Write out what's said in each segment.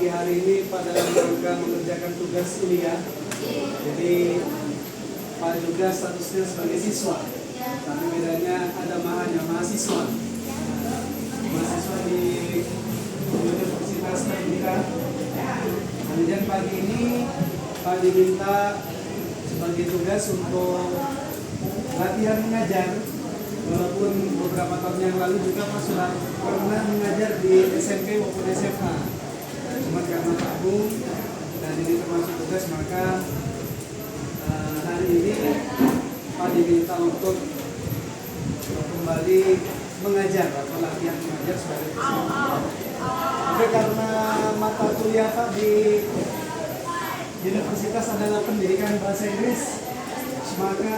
pagi hari ini pada rangka mengerjakan tugas kuliah. Jadi Pak juga statusnya sebagai siswa, tapi bedanya ada mahanya mahasiswa. Mahasiswa di Universitas Pendidikan. Kemudian pagi ini Pak diminta sebagai tugas untuk latihan mengajar. Walaupun beberapa tahun yang lalu juga Pak sudah pernah mengajar di SMP maupun SMA. Cuma karena Pak Bung dan ini termasuk tugas, maka hari ini Pak diminta untuk kembali mengajar atau latihan mengajar sebagai peserta. Oke, karena mata kuliah Pak di universitas adalah pendidikan bahasa Inggris, maka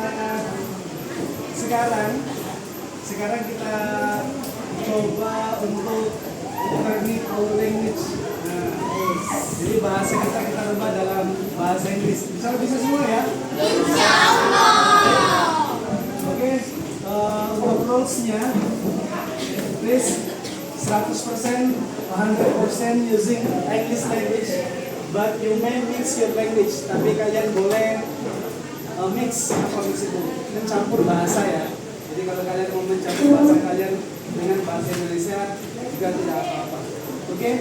sekarang kita coba untuk learning our language. Nah, jadi bahasa kita ubah dalam bahasa Inggris. Bisa semua ya? Insya Allah. Oke, untuk rules-nya, please 100% using English language, but you may mix your language. Tapi kalian boleh mix itu, mencampur bahasa ya. Jadi kalau kalian mau mencampur bahasa kalian dengan bahasa Indonesia juga tidak apa-apa. Oke.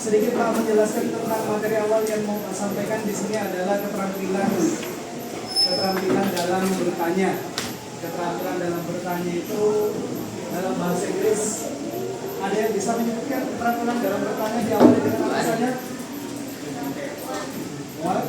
Sedikit Pak menjelaskan tentang materi awal yang mau Pak sampaikan di sini adalah keterampilan dalam bertanya. Keterampilan dalam bertanya itu dalam bahasa Inggris, ada yang bisa menyebutkan keterampilan dalam bertanya diawali dengan apa saja? What?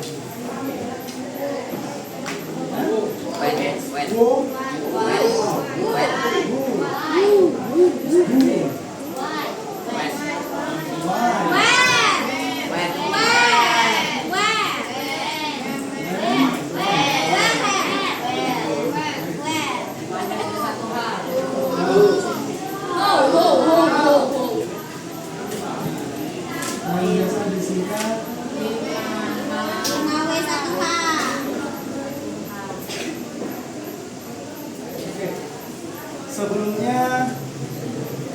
Biasa disingkat sebelumnya,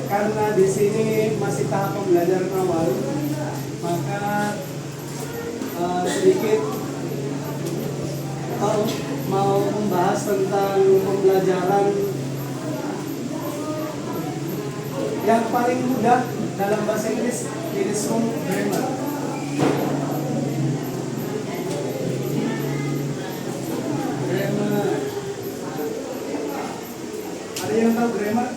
karena di sini masih tahap pembelajaran awal, maka sedikit mau membahas tentang pembelajaran yang paling mudah dalam bahasa Inggris, ini semua grammar. Ada yang tahu grammar?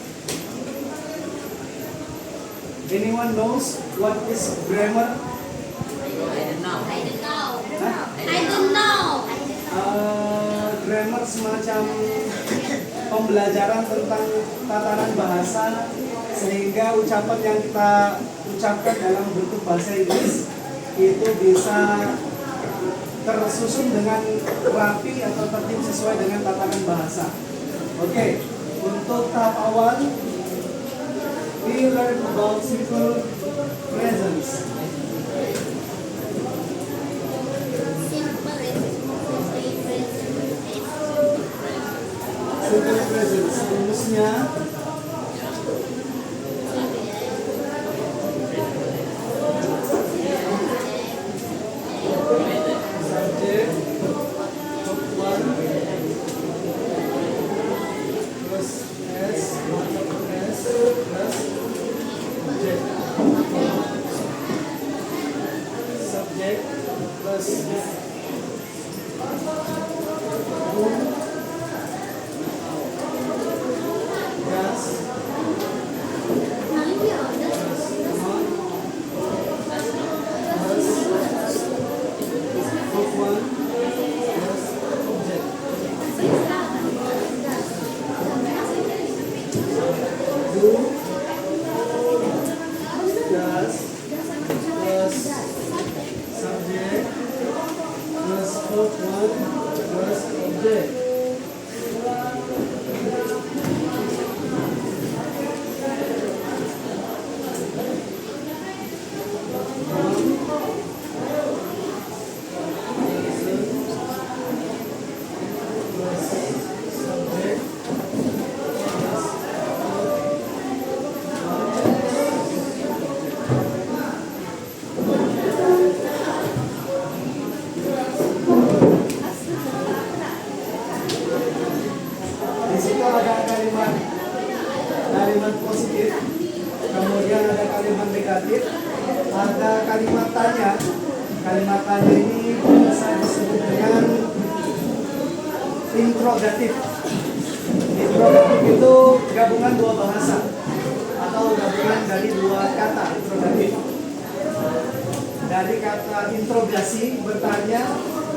Anyone knows what is grammar? I don't know. Grammar semacam pembelajaran tentang tatanan bahasa, sehingga ucapan yang kita ucapkan dalam bentuk bahasa Inggris itu bisa tersusun dengan rapi atau tertib sesuai dengan tatanan bahasa. Oke, untuk tahap awal, we learn about simple presence. Simple presence, rumusnya subjek one plus S plus object. Subjek plus dan situ ada kalimat positif, kemudian ada kalimat negatif, ada kalimat tanya. Kalimat tanya ini bisa disebut dengan interrogatif. Interrogatif itu gabungan dua bahasa atau gabungan dari dua kata interrogatif. Dari kata interogasi, bertanya,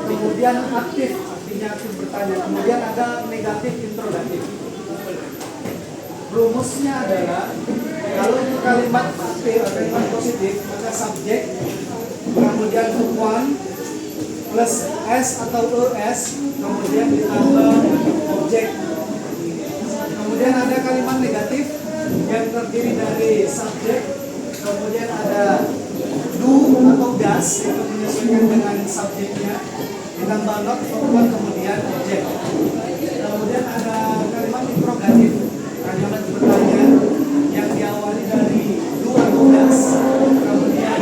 kemudian aktif, artinya aktif bertanya, kemudian ada negatif interrogatif. Rumusnya adalah kalau itu kalimat aktif, kalimat positif, maka subjek, kemudian one plus s atau es, kemudian ditambah objek. Kemudian ada kalimat negatif yang terdiri dari subjek, kemudian ada do atau das itu menyesuaikan dengan subjeknya, ditambah not, kemudian objek. Kemudian ada kalimat interrogatif, kalimat bertanya yang diawali dari do atau das, kemudian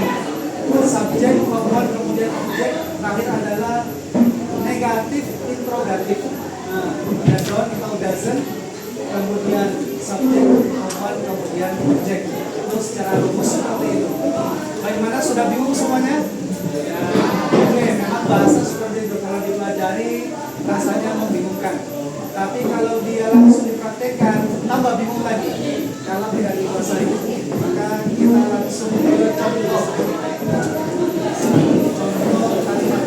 subjek, kemudian objek. Terakhir adalah negatif interrogatif. Nah, ada don't atau doesn't, kemudian subjek, kemudian objek. Itu secara rumus seperti itu. Bagaimana, sudah bingung semuanya? Ya, oke, memang bahasa seperti itu kalau dipelajari rasanya membingungkan. Tapi kalau dia langsung dipraktekkan, tambah bingung lagi. Kalau tidak dikuasai, maka kita langsung ke contoh. Contoh kalimat.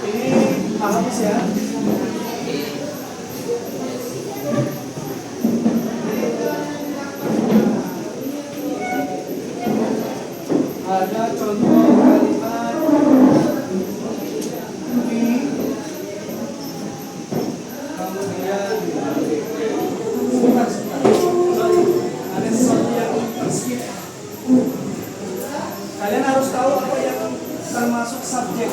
Ini hapus ya. Ada contoh kalimat we, kemudian sebentar. Sorry, ada sesuatu yang terskip. Kalian harus tahu apa yang termasuk subjek.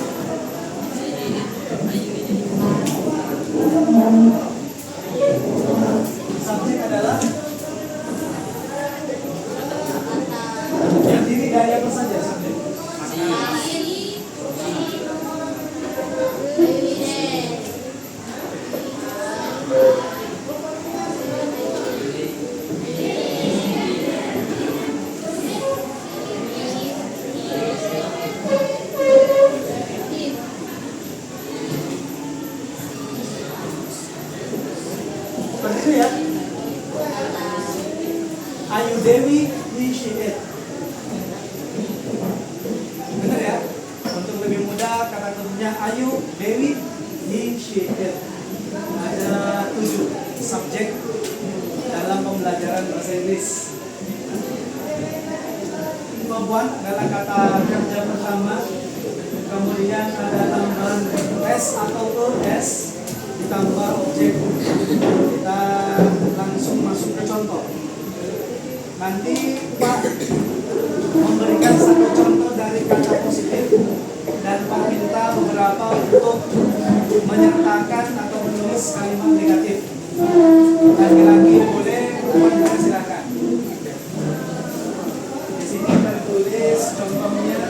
Subjek adalah yang diri dari apa saja subjek. Seperti itu ya. Ayu Dewi he she it. Benar ya? Untuk lebih mudah kata kuncinya Ayu Dewi he she it. Ada 7 subjek dalam pembelajaran bahasa Inggris. Perempuan adalah kata kerja pertama. Kemudian ada tambahan s atau es ditambah objek. Kita langsung masuk ke contoh. Nanti Pak memberikan satu contoh dari kata positif dan Pak minta beberapa untuk menyertakan atau menulis kalimat negatif. Lagi-lagi boleh, boleh silakan. Di sini tertulis contohnya.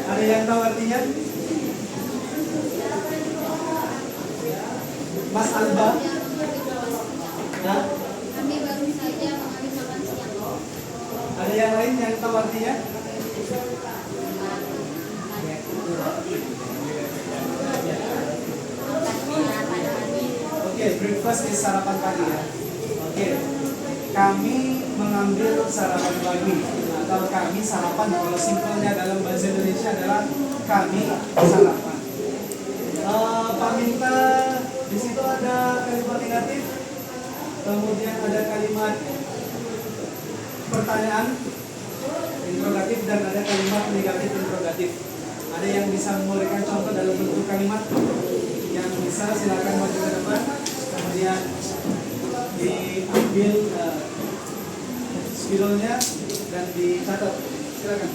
Ada yang tahu artinya? Mas Alba? Nah, Kami baru saja mengambil makan siang. ada yang lain yang tahu artinya? Oke, breakfast is sarapan pagi ya. Oke. Kami mengambil sarapan pagi atau kami sarapan. Kalau simpelnya dalam bahasa Indonesia adalah kami sarapan. Pak minta di situ ada kalimat negatif, kemudian ada kalimat pertanyaan interrogatif dan ada kalimat negatif interrogatif. Ada yang bisa memberikan contoh dalam bentuk kalimat? Yang bisa silakan maju ke depan, kemudian diambil spidolnya dan dicatat. Silakan.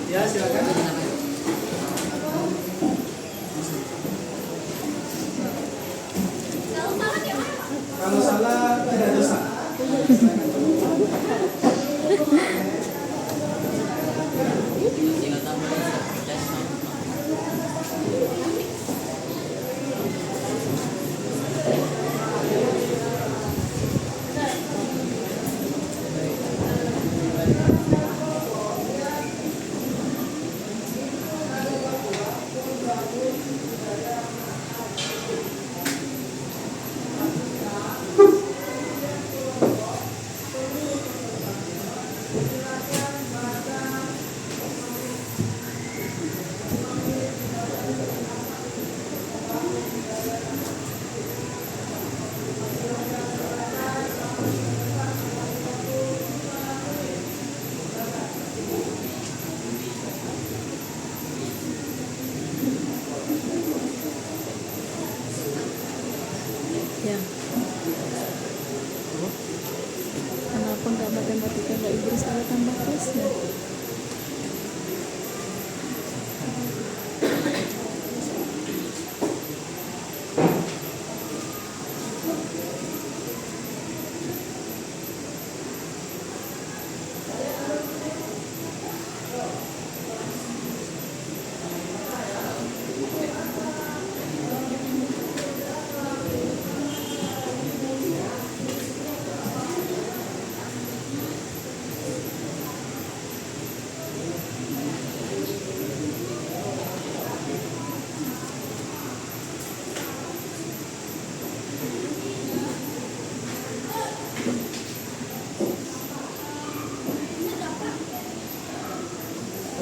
Ya, silakan. Kalau salah tidak dosa. Ya. Kenapa nggak matematika nggak Inggris ada tambah plusnya?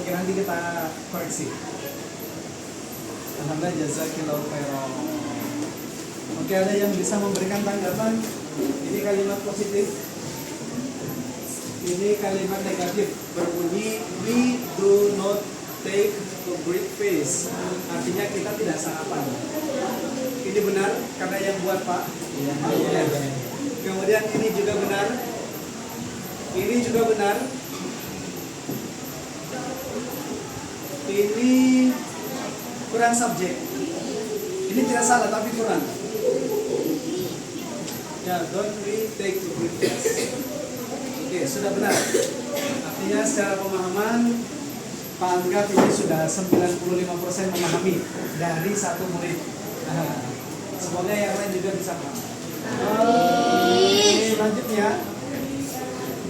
Oke, nanti kita koreksi. Alhamdulillah, jazakillahu khairan. Oke, ada yang bisa memberikan tanggapan? Ini kalimat positif, ini kalimat negatif, berbunyi we do not take to breakfast. Artinya kita tidak sarapan. Ini benar karena yang buat Pak. Ya. Kemudian ini juga benar. Ini juga benar. Ini kurang subjek. Ini tidak salah tapi kurang. Ya, don't we take to breakfast. Oke, sudah benar. Artinya secara pemahaman Pak Anggap ini sudah 95% memahami dari satu murid. Semoga yang lain juga bisa paham. Lanjutnya,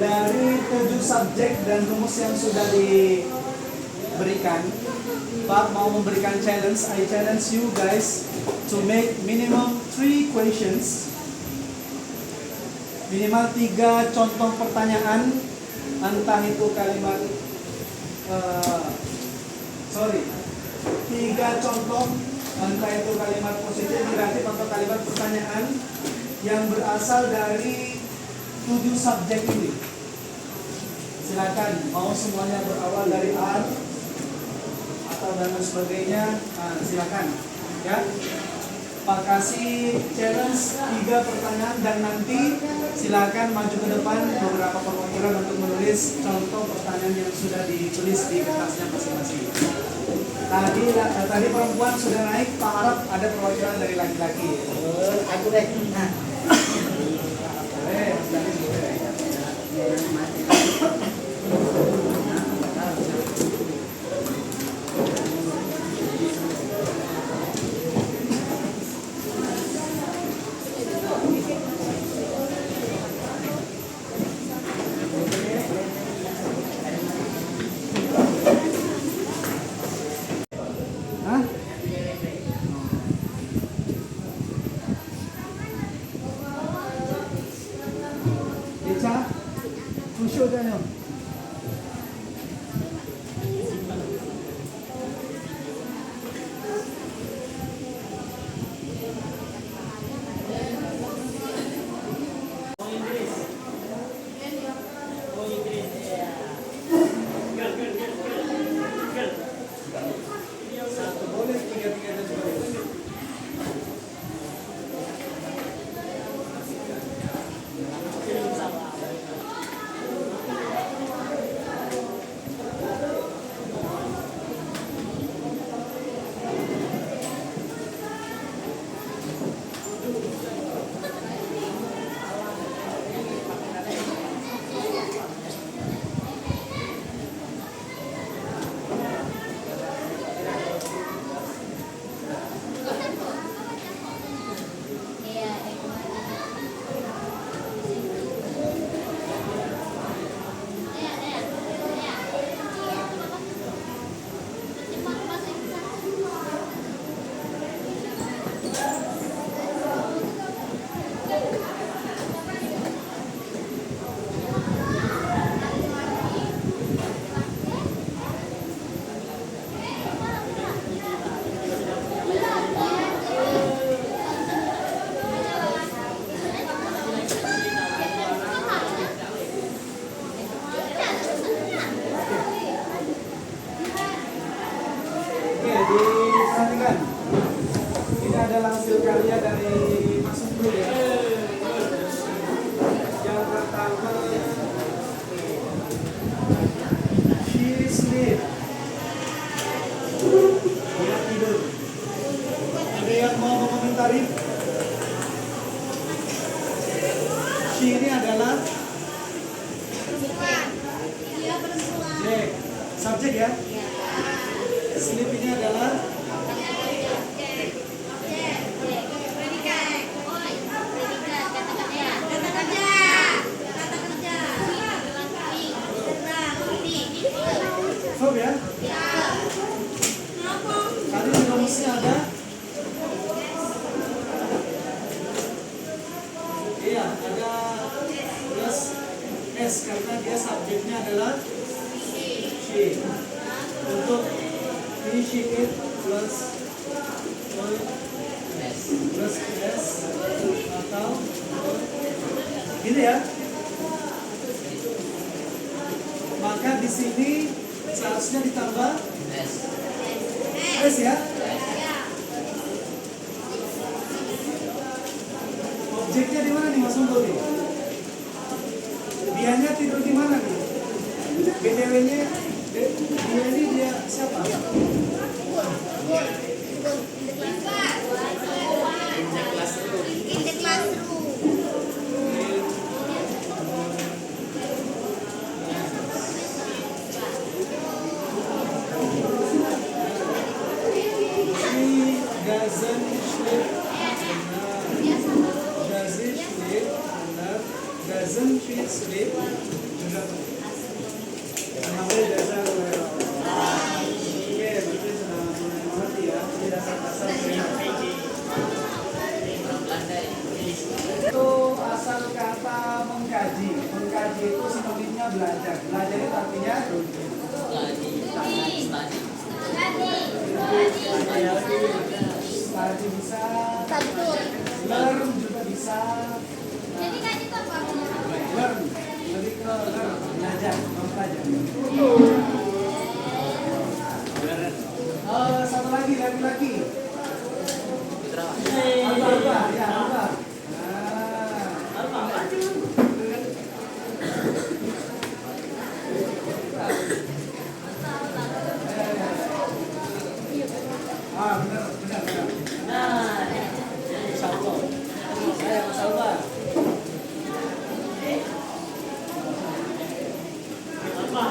dari 7 subjek dan rumus yang sudah diberikan, Pak mau memberikan challenge. I challenge you guys to make minimum 3 questions, minimal 3 contoh pertanyaan, entah itu kalimat 3 contoh, entah itu kalimat positif, negatif, atau kalimat pertanyaan yang berasal dari 7 subjek ini. Silakan, mau semuanya berawal dari R atau dan sebagainya, silakan. Ya, Pak kasih challenge 3 pertanyaan dan nanti silakan maju ke depan beberapa perwakilan untuk menulis contoh pertanyaan yang sudah ditulis di kertasnya masing-masing. Tadi perempuan sudah naik, Pak harap ada perwakilan dari laki-laki. Aku deh. Daniel. Satu boleh, tiga-tiganya juga boleh. Oke, diperhatikan. Ini adalah hasil karya dari Mas Unggu ya. Yang pertama, she sleep. Dia tidur. Ada yang mau mengomentari? She ini adalah subjek. Subjek ya? Sleep ini adalah verb ya? Tadi di rumusnya ada? Iya, ada plus S karena dia subjeknya adalah she. Untuk finishing it plus S atau gini ya. Maka di sini seharusnya ditambah S ya. Objeknya di mana nih Mas Unggu nih? Dianya tidur di mana nih? BTW-nya dia ini dia siapa? In the classroom. She doesn't sleep. Does it sleep? Benar. Doesn't she sleep? Juga. Namanya dasar. Oke, berarti sudah mulai mengerti ya. Ini dasar-dasar itu asal kata mengkaji. Mengkaji itu sinonimnya belajar. Belajar itu artinya study bisa, learn juga bisa. Jadi kan itu apa? Learn, lebih ke learn, belajar, mempelajari. Satu lagi laki-laki. Alba, ya Alba. Benar. Insyaallah. Saya Mas Alba. Alba.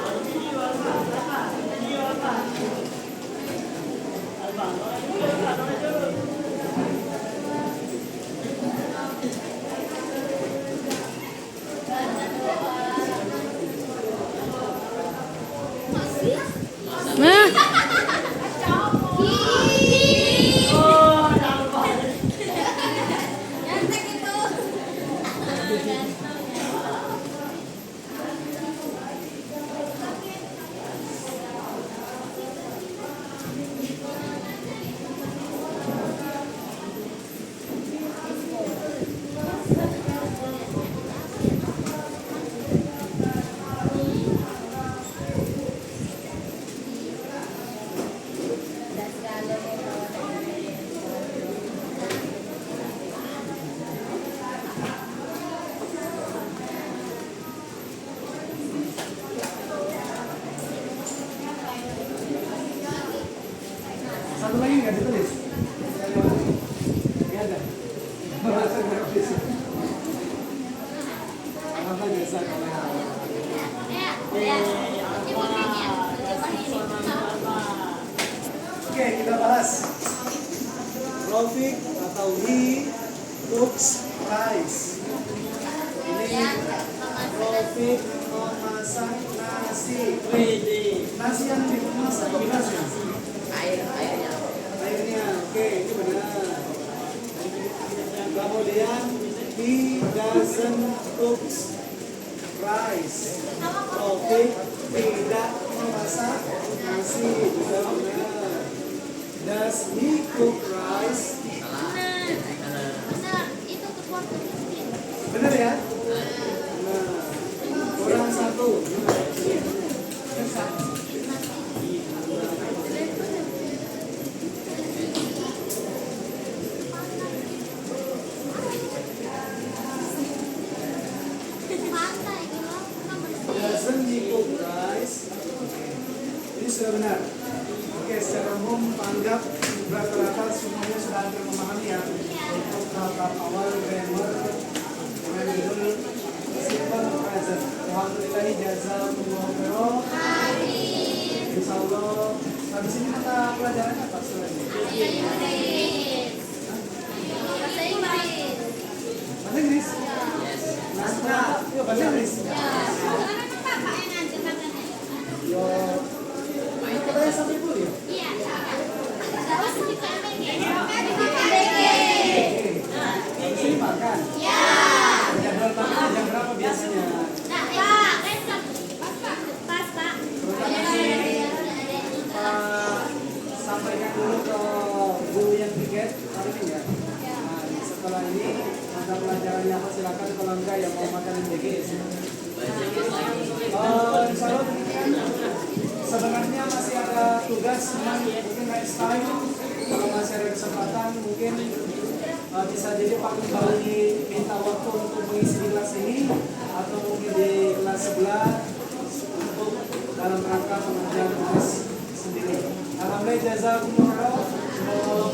ada. Bahasa grafis. Apa biasa kalau Oke, kita bahas. Rofik atau he cooks rice. Ini Rofik memasak nasi. Nasi yang dimasak gimana sih? Airnya. Oke, itu benar. Kemudian he doesn't cook rice. Rofik tidak memasak nasi. Juga benar. Does he cook rice? Benar ya? Nah, kurang satu. Doesn't he cook rice? Ini sudah benar. Oke, secara umum anggap rata-rata semuanya sudah hampir memahami ya untuk tahap awal grammar dengan judul simple present. Alhamdulillah jazakumullah khairan. Insyaallah habis ini mata pelajaran apa selanjutnya? Bahasa Inggris? Nah, yuk bahasa Inggris. Yo, kita yang sampai dulu ya? Habis ini makan? Jadwal makan jam berapa biasanya? Sampaikan dulu ke guru yang tiket hari ini ya. Nah, setelah ini mata pelajarannya apa silakan, kalau enggak ya mau makan yang tiket. Insya Allah demikian. Sebenarnya masih ada tugas, mungkin next time kalau masih ada kesempatan mungkin bisa jadi Pak kembali minta waktu untuk mengisi di kelas ini atau mungkin di kelas sebelah untuk dalam rangka pengerjaan tugas sendiri. Alhamdulillah jazakumullah. Semoga Allah